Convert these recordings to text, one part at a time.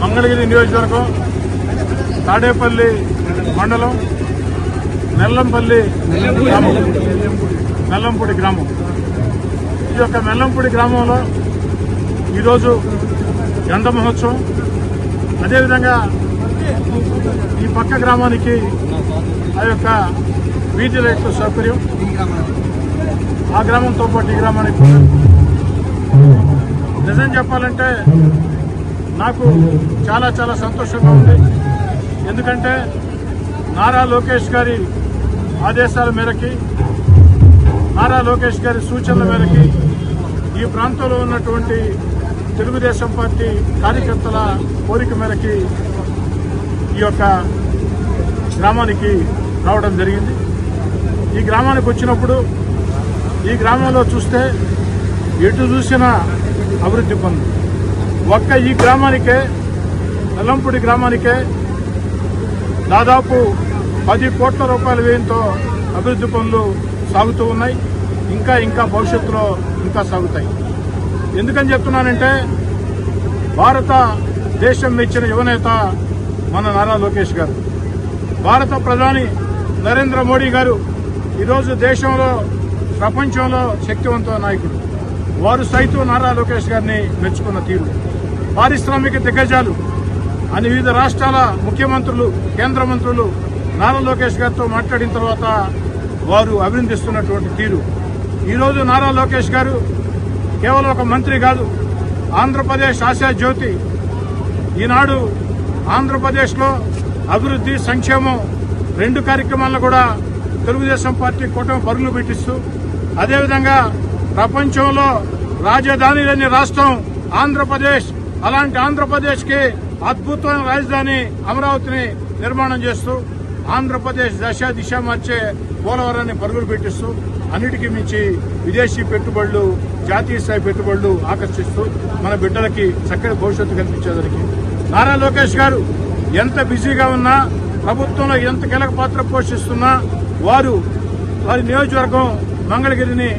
మంగళగిరి నియోజకవర్గం తాడేపల్లి మండలం మెల్లంపూడి గ్రామం. ఈ యొక్క మెల్లంపూడి గ్రామంలో ఈరోజు గంధ మహోత్సవం, అదేవిధంగా ఈ పక్క గ్రామానికి ఆ యొక్క వీధి లైట్ల సౌకర్యం, ఆ గ్రామంతో పాటు ఈ గ్రామానికి నిజం చెప్పాలంటే నాకు చాలా చాలా సంతోషంగా ఉంది. ఎందుకంటే నారా లోకేష్ గారి ఆదేశాల మేరకి, నారా లోకేష్ గారి సూచనల మేరకి ఈ ప్రాంతంలో ఉన్నటువంటి తెలుగుదేశం పార్టీ కార్యకర్తల కోరిక మేరకి ఈ యొక్క గ్రామానికి రావడం జరిగింది. ఈ గ్రామానికి వచ్చినప్పుడు ఈ గ్రామంలో చూస్తే ఎటు చూసినా అభివృద్ధి పనులు. ఒక్క ఈ గ్రామానికే, మెల్లంపూడి గ్రామానికే దాదాపు 10 కోట్ల రూపాయల వ్యయంతో అభివృద్ధి పనులు సాగుతూ ఉన్నాయి. ఇంకా భవిష్యత్తులో ఇంకా సాగుతాయి. ఎందుకని చెప్తున్నానంటే భారతదేశం మెచ్చిన యువనేత మన నారా లోకేష్ గారు, భారత ప్రధాని నరేంద్ర మోడీ గారు ఈరోజు దేశంలో ప్రపంచంలో శక్తివంతమైన నాయకుడు. వారు సైతం నారా లోకేష్ గారిని మెచ్చుకున్న తీరు, పారిశ్రామిక దిగ్గజాలు అని వివిధ రాష్ట్రాల ముఖ్యమంత్రులు, కేంద్ర మంత్రులు నారా లోకేష్ గారితో మాట్లాడిన తర్వాత వారు అభినందిస్తున్నటువంటి తీరు. ఈరోజు నారా లోకేష్ గారు కేవలం ఒక మంత్రి కాదు, ఆంధ్రప్రదేశ్ ఆశా జ్యోతి. ఈనాడు ఆంధ్రప్రదేశ్లో అభివృద్ధి, సంక్షేమం 2 కార్యక్రమాలను కూడా తెలుగుదేశం పార్టీ కూటమి పరుగులు పెట్టిస్తూ, అదేవిధంగా ప్రపంచంలో రాజధాని లేని రాష్ట్రం ఆంధ్రప్రదేశ్. అలాంటి ఆంధ్రప్రదేశ్కి అద్భుతమైన రాజధాని అమరావతిని నిర్మాణం చేస్తూ, ఆంధ్రప్రదేశ్ దిశ మార్చే పోలవరాన్ని పరుగులు పెట్టిస్తూ, అన్నిటికీ మించి విదేశీ పెట్టుబడులు, జాతీయ స్థాయి పెట్టుబడులు ఆకర్షిస్తూ మన బిడ్డలకి చక్కటి భవిష్యత్తు కల్పించేదానికి నారా లోకేష్ గారు ఎంత బిజీగా ఉన్నా, ప్రభుత్వంలో ఎంత కీలక పాత్ర పోషిస్తున్నా వారి నియోజకవర్గం మంగళగిరిని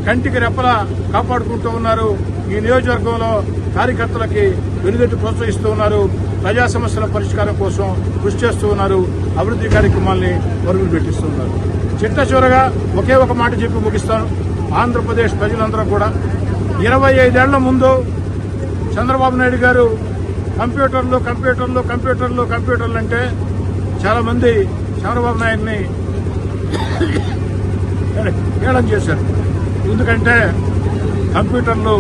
కంటికి రెప్పలా కాపాడుకుంటూ ఉన్నారు. ఈ నియోజకవర్గంలో కార్యకర్తలకి వెనుదెట్టు ప్రోత్సహిస్తూ ఉన్నారు. ప్రజా సమస్యల పరిష్కారం కోసం కృషి చేస్తూ ఉన్నారు. అభివృద్ధి కార్యక్రమాల్ని పరుగులు పెట్టిస్తూ ఉన్నారు. చిట్ట చివరగా ఒకే ఒక మాట చెప్పి ముగిస్తాను. ఆంధ్రప్రదేశ్ ప్రజలందరూ కూడా 25 ఏళ్ల ముందు చంద్రబాబు నాయుడు గారు కంప్యూటర్లు అంటే చాలా మంది చంద్రబాబు నాయుడిని ఏడం చేశారు. ఎందుకంటే కంప్యూటర్లు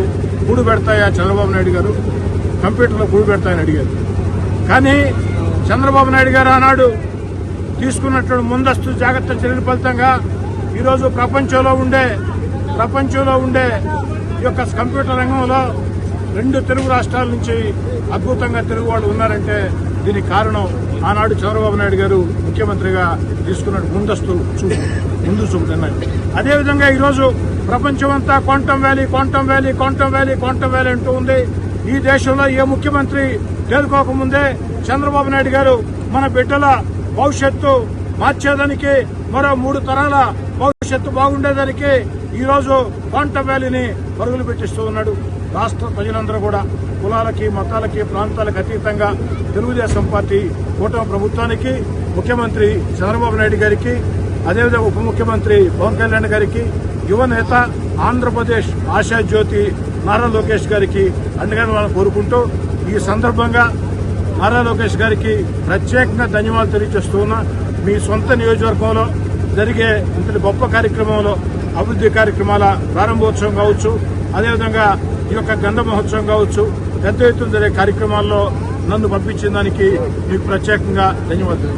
కూడు పెడతాయా చంద్రబాబు నాయుడు గారు, కంప్యూటర్లో కూడు పెడతాయని అడిగారు. కానీ చంద్రబాబు నాయుడు గారు ఆనాడు తీసుకున్నటువంటి ముందస్తు జాగ్రత్త చర్యల ఫలితంగా ఈరోజు ప్రపంచంలో ఉండే ఈ యొక్క కంప్యూటర్ రంగంలో 2 తెలుగు రాష్ట్రాల నుంచి అద్భుతంగా తెలుగు వాళ్ళు ఉన్నారంటే దీనికి కారణం ఆనాడు చంద్రబాబు నాయుడు గారు ముఖ్యమంత్రిగా తీసుకున్న ముందు చూపు నిర్ణయం. అదేవిధంగా ఈరోజు ప్రపంచమంతా క్వాంటమ్ వ్యాలీ అంటూ ఉంది. ఈ దేశంలో ఏ ముఖ్యమంత్రి తేలుకోకముందే చంద్రబాబు నాయుడు గారు మన బిడ్డల భవిష్యత్తు మార్చేదానికి, మరో 3 తరాల భవిష్యత్తు బాగుండేదానికి ఈరోజు క్వాంటమ్ వ్యాలీని పరుగులు పెట్టిస్తూ ఉన్నాడు. రాష్ట్ర ప్రజలందరూ కూడా కులాలకి, మతాలకి, ప్రాంతాలకు అతీతంగా తెలుగుదేశం పార్టీ కూటమి ప్రభుత్వానికి, ముఖ్యమంత్రి చంద్రబాబు నాయుడు గారికి, అదేవిధంగా ఉప ముఖ్యమంత్రి పవన్ కళ్యాణ్ గారికి, యువనేత ఆంధ్రప్రదేశ్ ఆశా జ్యోతి నారా లోకేష్ గారికి అండగా కోరుకుంటూ ఈ సందర్భంగా నారా లోకేష్ గారికి ప్రత్యేకంగా ధన్యవాదాలు తెలియజేస్తూ ఉన్నా. మీ సొంత నియోజకవర్గంలో జరిగే ఇంతటి గొప్ప కార్యక్రమంలో అభివృద్ధి కార్యక్రమాల ప్రారంభోత్సవం కావచ్చు, అదేవిధంగా ఈ యొక్క గంధ మహోత్సవం కావచ్చు, పెద్ద ఎత్తున జరిగే కార్యక్రమాల్లో నన్ను పంపించిన దానికి మీకు ప్రత్యేకంగా ధన్యవాదాలు.